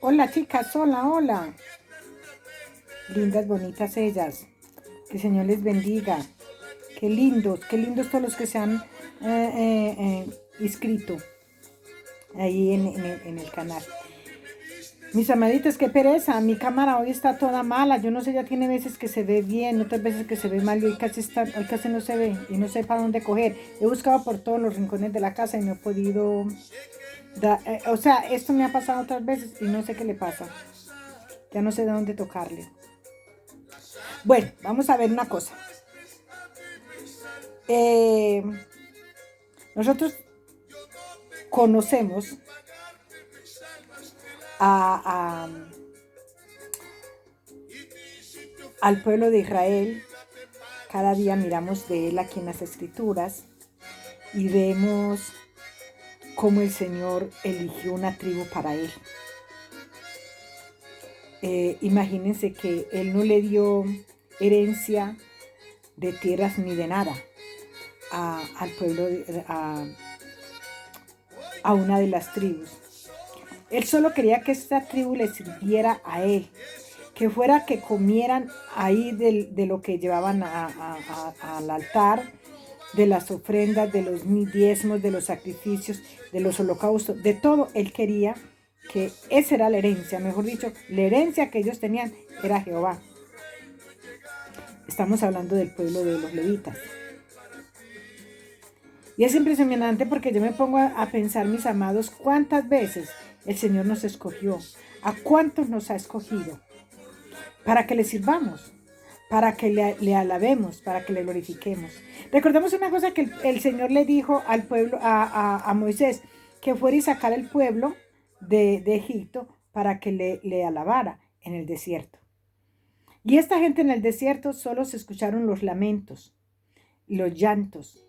Hola chicas, hola, hola. Lindas, bonitas ellas. Que el Señor les bendiga. Qué lindos todos los que se han inscrito ahí en el canal. Mis amaditas, qué pereza. Mi cámara hoy está toda mala. Yo no sé, ya tiene veces que se ve bien, otras veces que se ve mal. Y hoy casi no se ve y no sé para dónde coger. He buscado por todos los rincones de la casa y no he podido. O sea, esto me ha pasado otras veces y no sé qué le pasa. Ya no sé de dónde tocarle. Bueno, vamos a ver una cosa. Eh, nosotros conocemos a, a, al pueblo de Israel. Cada día miramos de él aquí en las escrituras y vemos cómo el Señor eligió una tribu para él. Imagínense que él no le dio herencia de tierras ni de nada al pueblo, a una de las tribus. Él solo quería que esta tribu le sirviera a él, que fuera que comieran ahí de lo que llevaban al altar, de las ofrendas, de los diezmos, de los sacrificios, de los holocaustos, de todo. Él quería que esa era la herencia, mejor dicho, la herencia que ellos tenían era Jehová. Estamos hablando del pueblo de los levitas. Y es impresionante porque yo me pongo a pensar, mis amados, cuántas veces el Señor nos escogió, a cuántos nos ha escogido, para que le sirvamos, para que le alabemos, para que le glorifiquemos. Recordemos una cosa que el Señor le dijo al pueblo, a Moisés, que fuera y sacara el pueblo de Egipto para que le alabara en el desierto. Y esta gente en el desierto solo se escucharon los lamentos, los llantos.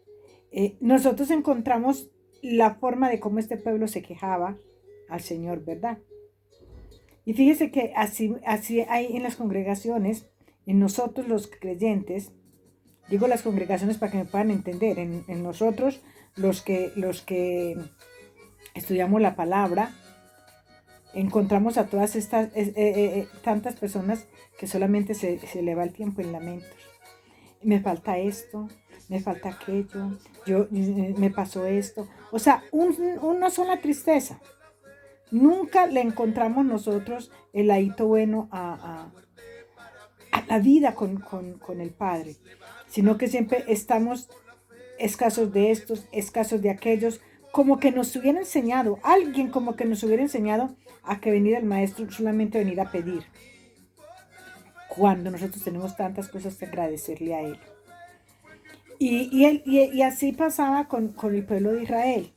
Nosotros encontramos la forma de cómo este pueblo se quejaba al Señor, ¿verdad? Y fíjese que así hay en las congregaciones, en nosotros los creyentes, digo las congregaciones para que me puedan entender, en nosotros los que estudiamos la palabra, encontramos a todas estas tantas personas que solamente se le va el tiempo en lamentos. Me falta esto, me falta aquello, me pasó esto. O sea, una sola tristeza. Nunca le encontramos nosotros el ladito bueno a la vida con el Padre, sino que siempre estamos escasos de estos, escasos de aquellos, como que nos hubiera enseñado, alguien como que nos hubiera enseñado a que venir al Maestro solamente venir a pedir, cuando nosotros tenemos tantas cosas que agradecerle a Él. Y así pasaba con el pueblo de Israel.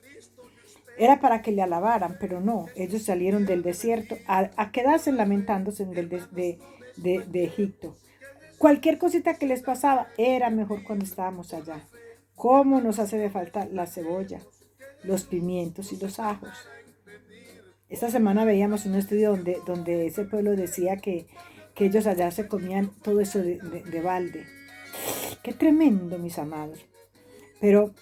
Era para que le alabaran, pero no, ellos salieron del desierto a quedarse lamentándose de Egipto. Cualquier cosita que les pasaba era mejor cuando estábamos allá. ¿Cómo nos hace de falta la cebolla, los pimientos y los ajos? Esta semana veíamos un estudio donde ese pueblo decía que ellos allá se comían todo eso de balde. ¡Qué tremendo, mis amados! Pero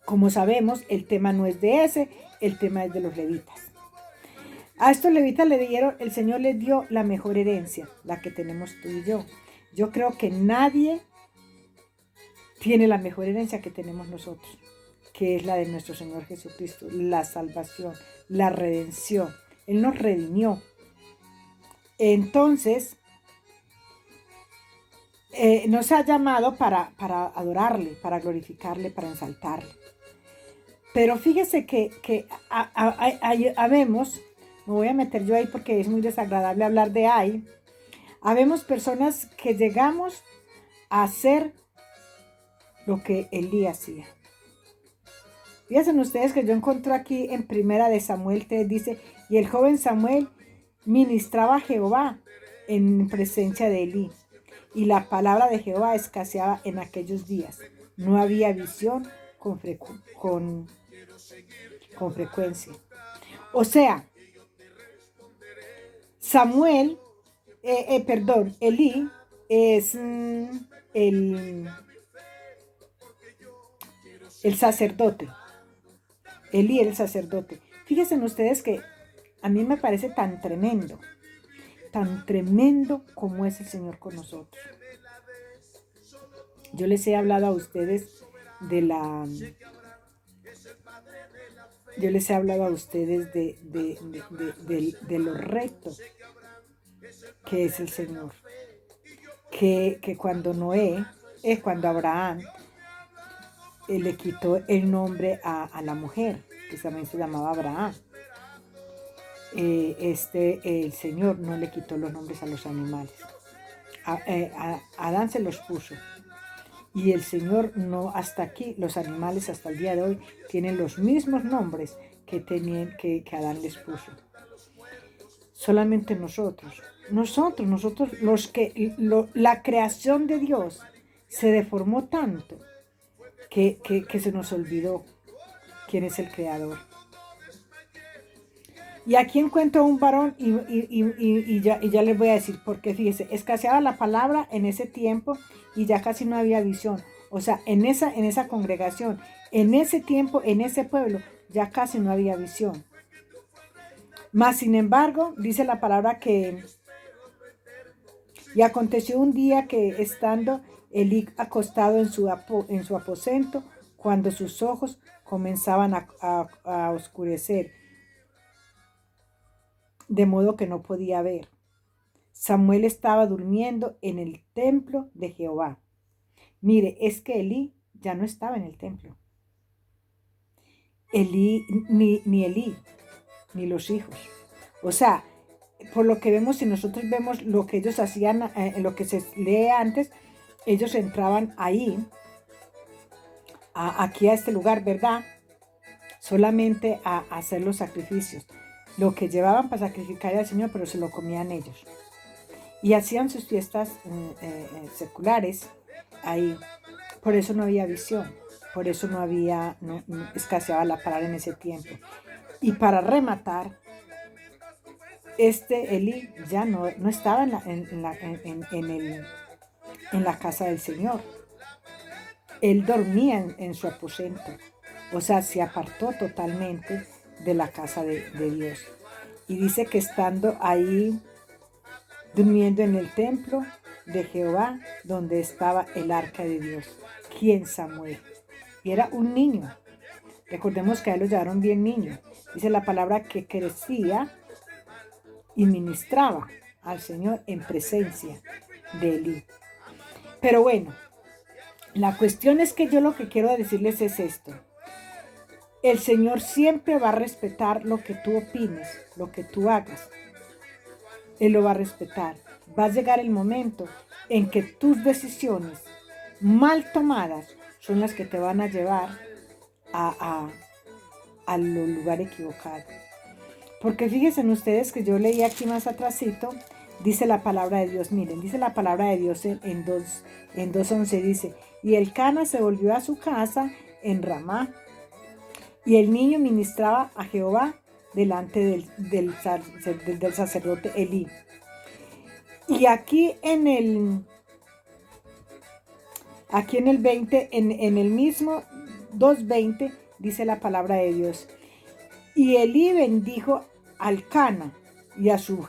como sabemos, el tema no es de ese, el tema es de los levitas. A estos levitas el Señor les dio la mejor herencia, la que tenemos tú y yo. Yo creo que nadie tiene la mejor herencia que tenemos nosotros, que es la de nuestro Señor Jesucristo, la salvación, la redención. Él nos redimió. Entonces, nos ha llamado para adorarle, para glorificarle, para ensaltarle. Pero fíjese que habemos, me voy a meter yo ahí porque es muy desagradable hablar de ahí, habemos personas que llegamos a hacer lo que Elí hacía. Fíjense ustedes que yo encontré aquí en Primera de Samuel 3, dice, y el joven Samuel ministraba a Jehová en presencia de Elí, y la palabra de Jehová escaseaba en aquellos días. No había visión con frecuencia. O sea, Elí es el sacerdote. Elí el sacerdote. Fíjense ustedes que A mí me parece tan tremendo como es el Señor con nosotros. Yo les he hablado a ustedes de la... Yo les he hablado a ustedes de lo recto que es el Señor. Que cuando Noé, cuando Abraham le quitó el nombre a la mujer, que también se llamaba Abraham, el Señor no le quitó los nombres a los animales. Adán se los puso. Y el Señor no, hasta aquí, los animales hasta el día de hoy tienen los mismos nombres que Adán les puso. Solamente nosotros la creación de Dios se deformó tanto que se nos olvidó quién es el creador. Y aquí encuentro un varón y ya les voy a decir, porque fíjese, escaseaba la palabra en ese tiempo y ya casi no había visión. O sea, en esa congregación, en ese tiempo, en ese pueblo, ya casi no había visión. Mas, sin embargo, dice la palabra que, y aconteció un día que estando Elí acostado en su aposento, cuando sus ojos comenzaban a oscurecer, de modo que no podía ver. Samuel estaba durmiendo en el templo de Jehová. Mire, es que Elí ya no estaba en el templo. Elí, ni Elí, ni los hijos. O sea, por lo que vemos, si nosotros vemos lo que ellos hacían, lo que se lee antes, ellos entraban ahí, aquí a este lugar, ¿verdad? Solamente a hacer los sacrificios. Lo que llevaban para sacrificar al Señor, pero se lo comían ellos. Y hacían sus fiestas seculares ahí. Por eso no había visión. Por eso no escaseaba la palabra en ese tiempo. Y para rematar, Elí ya no estaba en la casa del Señor. Él dormía en su aposento. O sea, se apartó totalmente de la casa de Dios. Y dice que estando ahí, durmiendo en el templo de Jehová, donde estaba el arca de Dios. ¿Quién? Samuel. Y era un niño. Recordemos que a él lo llevaron bien niño. Dice la palabra que crecía y ministraba al Señor en presencia de Elí. Pero bueno, la cuestión es que yo lo que quiero decirles es esto. El Señor siempre va a respetar lo que tú opines, lo que tú hagas. Él lo va a respetar. Va a llegar el momento en que tus decisiones mal tomadas son las que te van a llevar a los lugares equivocados. Porque fíjense ustedes que yo leí aquí más atrásito, dice la palabra de Dios, miren, dice la palabra de Dios en 2:11, dice, y Elcana se volvió a su casa en Ramá, y el niño ministraba a Jehová delante del sacerdote Elí. Y aquí en el 20, en el mismo 2:20, dice la palabra de Dios. Y Elí bendijo a Elcana y a su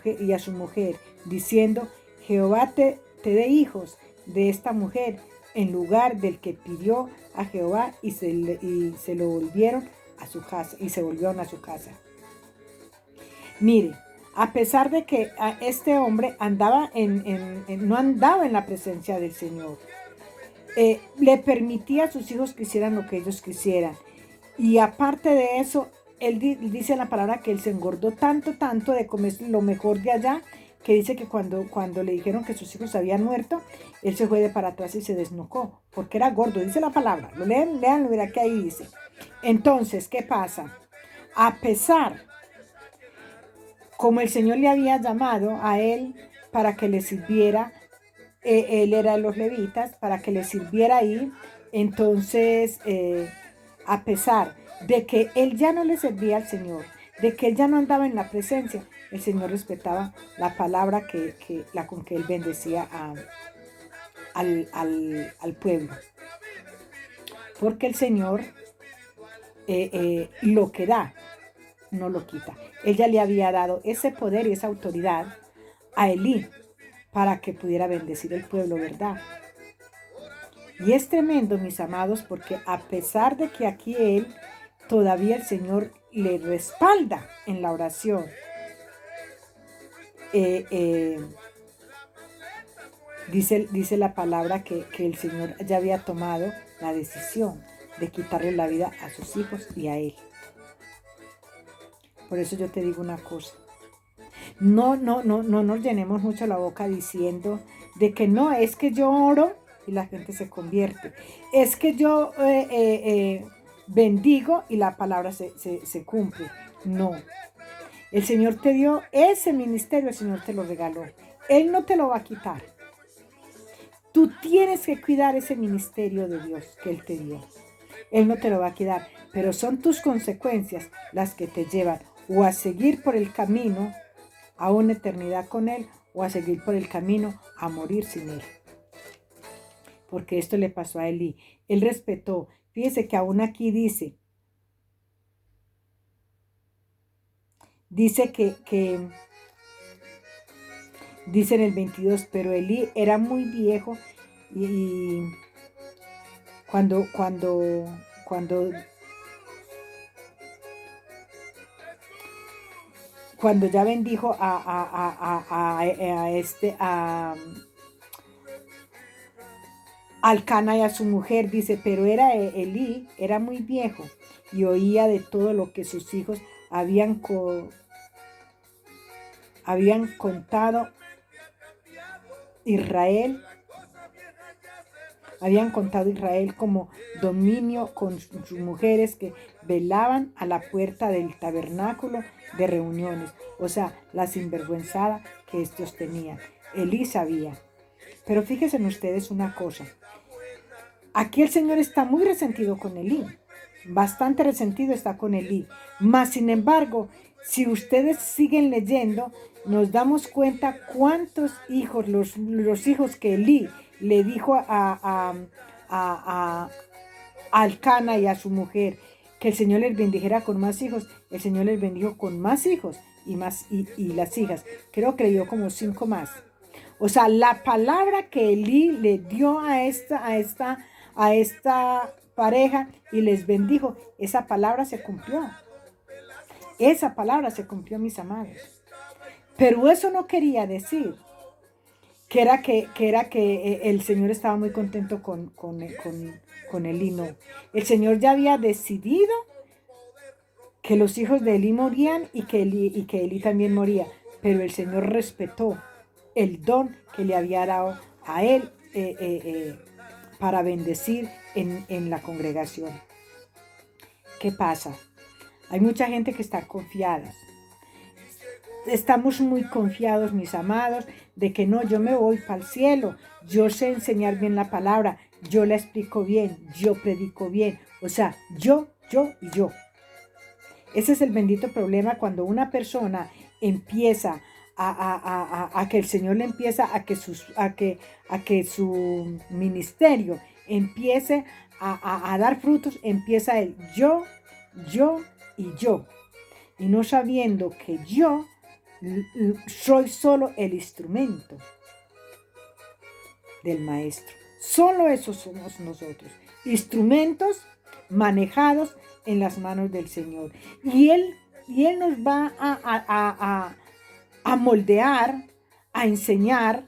mujer, diciendo, Jehová te dé hijos de esta mujer, en lugar del que pidió a Jehová, y se lo volvieron a su casa, y se volvieron a su casa. Mire, a pesar de que este hombre andaba no andaba en la presencia del Señor, le permitía a sus hijos que hicieran lo que ellos quisieran. Y aparte de eso, él dice en la palabra que él se engordó tanto de comer lo mejor de allá, que dice que cuando le dijeron que sus hijos habían muerto, él se fue de para atrás y se desnucó, porque era gordo, dice la palabra. Lo lean, verá que ahí dice. Entonces, ¿qué pasa? A pesar, como el Señor le había llamado a él para que le sirviera, él era de los levitas, para que le sirviera ahí, entonces, a pesar de que él ya no le servía al Señor, de que él ya no andaba en la presencia, el Señor respetaba la palabra con que él bendecía al pueblo. Porque el Señor lo que da, no lo quita. ella le había dado ese poder y esa autoridad a Elí para que pudiera bendecir el pueblo, ¿verdad? Y es tremendo, mis amados, porque a pesar de que aquí todavía el Señor le respalda en la oración, dice la palabra que el Señor ya había tomado la decisión de quitarle la vida a sus hijos y a él. Por eso yo te digo una cosa. No nos llenemos mucho la boca diciendo de que no, es que yo oro y la gente se convierte. Es que yo bendigo y la palabra se cumple. No. El Señor te dio ese ministerio, el Señor te lo regaló. Él no te lo va a quitar. Tú tienes que cuidar ese ministerio de Dios que Él te dio. Él no te lo va a quitar, pero son tus consecuencias las que te llevan o a seguir por el camino a una eternidad con Él o a seguir por el camino a morir sin Él. Porque esto le pasó a Elí. Él respetó. Fíjese que aún aquí dice que dice en el 22, pero Elí era muy viejo y cuando ya bendijo al Cana y a su mujer, dice, pero Elí era muy viejo y oía de todo lo que sus hijos habían contado Israel como dominio con sus mujeres que velaban a la puerta del tabernáculo de reuniones, o sea, la sinvergüenzada que estos tenían. Elí sabía. Pero fíjense en ustedes una cosa. Aquí el Señor está muy resentido con Elí. Bastante resentido está con Elí. Mas, sin embargo, si ustedes siguen leyendo, nos damos cuenta cuántos hijos, los hijos que Elí le dijo al Cana y a su mujer, que el Señor les bendijera con más hijos. El Señor les bendijo con más hijos y las hijas. Creo que le dio como 5 más. O sea, la palabra que Elí le dio a esta pareja y les bendijo, esa palabra se cumplió. Esa palabra se cumplió, mis amados. Pero eso no quería decir que era que el Señor estaba muy contento con Elí, no. El Señor ya había decidido que los hijos de Elí morían y que Elí también moría, pero el Señor respetó el don que le había dado a él para bendecir en la congregación. ¿Qué pasa? Hay mucha gente que está confiada. Estamos muy confiados, mis amados, de que no, yo me voy para el cielo, yo sé enseñar bien la palabra, yo la explico bien, yo predico bien. O sea, yo y yo. Ese es el bendito problema cuando una persona empieza a que el Señor le empieza a que su ministerio empiece a dar frutos, empieza el yo y yo. Y no sabiendo que yo soy solo el instrumento del maestro. Solo eso somos nosotros. Instrumentos manejados en las manos del Señor. Y Él nos va a moldear, a enseñar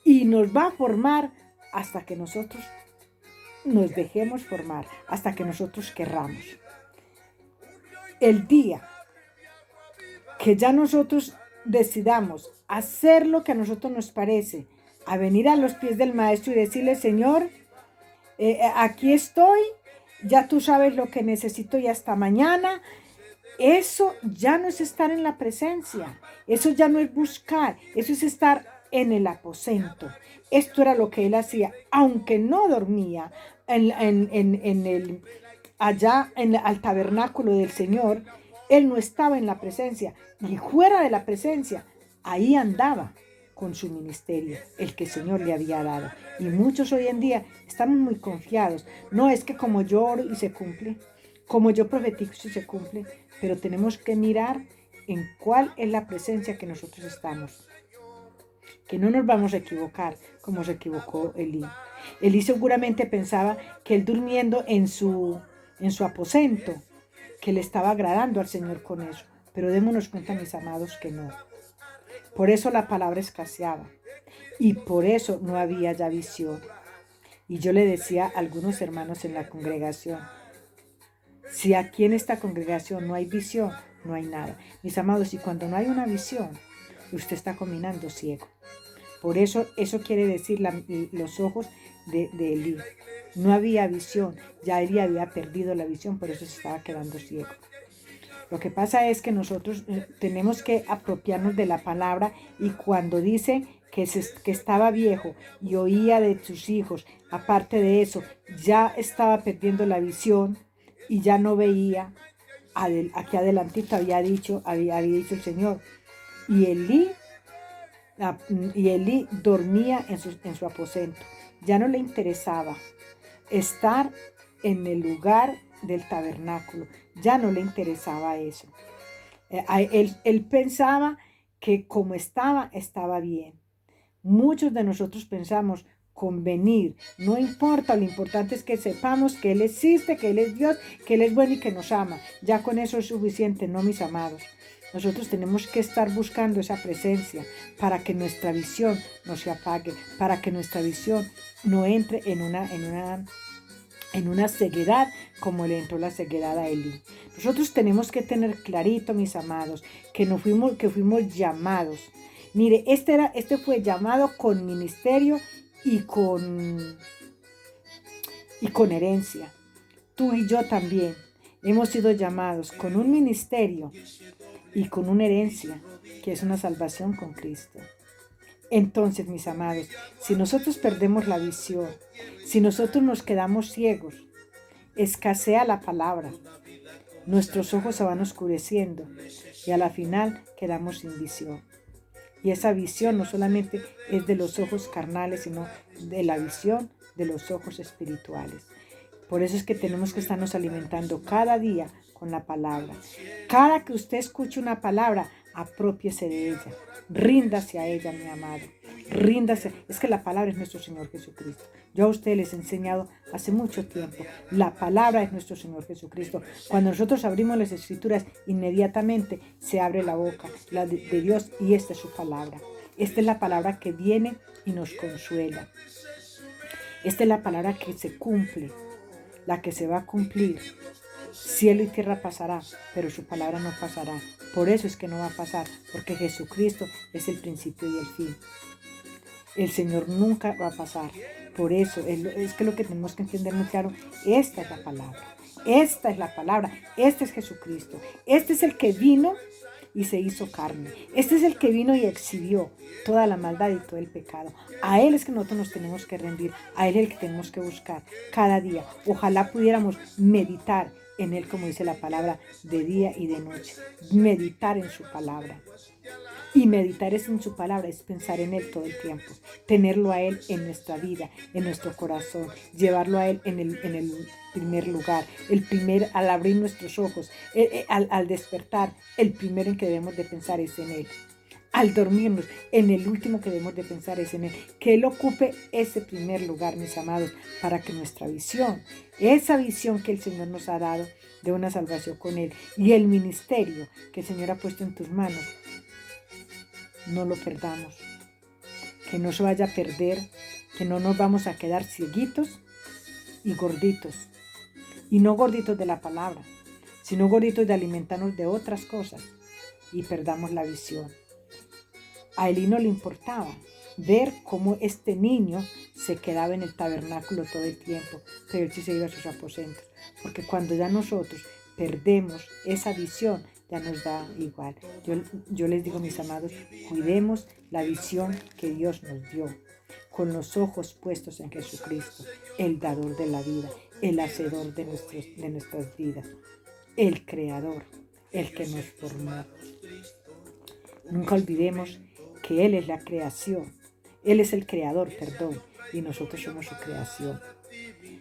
y nos va a formar hasta que nosotros nos dejemos formar, hasta que nosotros querramos. El día que ya nosotros decidamos hacer lo que a nosotros nos parece, a venir a los pies del Maestro y decirle, Señor, aquí estoy, ya tú sabes lo que necesito y hasta mañana. Eso ya no es estar en la presencia, eso ya no es buscar, eso es estar en el aposento. Esto era lo que él hacía, aunque no dormía allá al tabernáculo del Señor. Él no estaba en la presencia, y fuera de la presencia, ahí andaba con su ministerio, el que el Señor le había dado. Y muchos hoy en día estamos muy confiados. No es que como yo oro y se cumple, como yo profetizo y se cumple, pero tenemos que mirar en cuál es la presencia que nosotros estamos. Que no nos vamos a equivocar como se equivocó Elí. Elí seguramente pensaba que él durmiendo en su aposento, que le estaba agradando al Señor con eso. Pero démonos cuenta, mis amados, que no. Por eso la palabra escaseaba y por eso no había ya visión. Y yo le decía a algunos hermanos en la congregación, si aquí en esta congregación no hay visión, no hay nada. Mis amados, y cuando no hay una visión, usted está caminando ciego. Por eso quiere decir los ojos de Elí. No había visión, ya Elí había perdido la visión, por eso se estaba quedando ciego. Lo que pasa es que nosotros tenemos que apropiarnos de la palabra y cuando dice que estaba viejo y oía de sus hijos, aparte de eso, ya estaba perdiendo la visión y ya no veía, aquí adelantito había dicho el Señor, y Elí dormía en su aposento. Ya no le interesaba estar en el lugar del tabernáculo. Ya no le interesaba eso. Él pensaba que como estaba bien. Muchos de nosotros pensamos convenir. No importa, lo importante es que sepamos que Él existe, que Él es Dios, que Él es bueno y que nos ama. Ya con eso es suficiente, no, mis amados. Nosotros tenemos que estar buscando esa presencia para que nuestra visión no se apague, para que nuestra visión no entre en una ceguedad como le entró la ceguedad a Elí. Nosotros tenemos que tener clarito, mis amados, que fuimos llamados. Mire, este fue llamado con ministerio y con herencia. Tú y yo también hemos sido llamados con un ministerio y con una herencia, que es una salvación con Cristo. Entonces, mis amados, si nosotros perdemos la visión, si nosotros nos quedamos ciegos, escasea la palabra, nuestros ojos se van oscureciendo y a la final quedamos sin visión. Y esa visión no solamente es de los ojos carnales, sino de la visión de los ojos espirituales. Por eso es que tenemos que estarnos alimentando cada día con la palabra. Cada que usted escuche una palabra, aprópiese de ella. Ríndase a ella, mi amado. Ríndase. Es que la palabra es nuestro Señor Jesucristo. Yo a ustedes les he enseñado hace mucho tiempo. La palabra es nuestro Señor Jesucristo. Cuando nosotros abrimos las Escrituras, inmediatamente se abre la boca, la de Dios, y esta es su palabra. Esta es la palabra que viene y nos consuela. Esta es la palabra que se cumple, la que se va a cumplir. Cielo y tierra pasará, pero su palabra no pasará. Por eso es que no va a pasar, porque Jesucristo es el principio y el fin. El Señor nunca va a pasar. Por eso es que lo que tenemos que entender muy claro, esta es la palabra. Esta es la palabra. Este es Jesucristo. Este es el que vino y se hizo carne. Este es el que vino y exhibió toda la maldad y todo el pecado. A Él es que nosotros nos tenemos que rendir. A Él es el que tenemos que buscar cada día. Ojalá pudiéramos meditar en Él, como dice la palabra, de día y de noche. Meditar en su palabra. Y meditar en su palabra es pensar en Él todo el tiempo. Tenerlo a Él en nuestra vida, en nuestro corazón. Llevarlo a Él en el primer lugar. Al abrir nuestros ojos, al despertar, el primero en que debemos de pensar es en Él. Al dormirnos, en el último que debemos de pensar es en Él. Que Él ocupe ese primer lugar, mis amados, para que nuestra visión, esa visión que el Señor nos ha dado de una salvación con Él y el ministerio que el Señor ha puesto en tus manos, no lo perdamos. Que no se vaya a perder, que no nos vamos a quedar cieguitos y gorditos. Y no gorditos de la palabra, sino gorditos de alimentarnos de otras cosas y perdamos la visión. A Elí no le importaba ver cómo este niño se quedaba en el tabernáculo todo el tiempo, pero él sí se iba a sus aposentos, porque cuando ya nosotros perdemos esa visión, ya nos da igual. Yo les digo, mis amados, cuidemos la visión que Dios nos dio, con los ojos puestos en Jesucristo, el dador de la vida, el hacedor de nuestras vidas, el creador, el que nos formó. Nunca olvidemos que Él es la creación, Él es el creador, y nosotros somos su creación.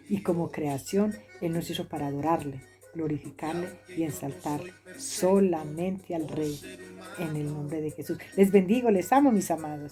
Y como creación, Él nos hizo para adorarle, glorificarle y exaltarle solamente al Rey en el nombre de Jesús. Les bendigo, les amo, mis amados.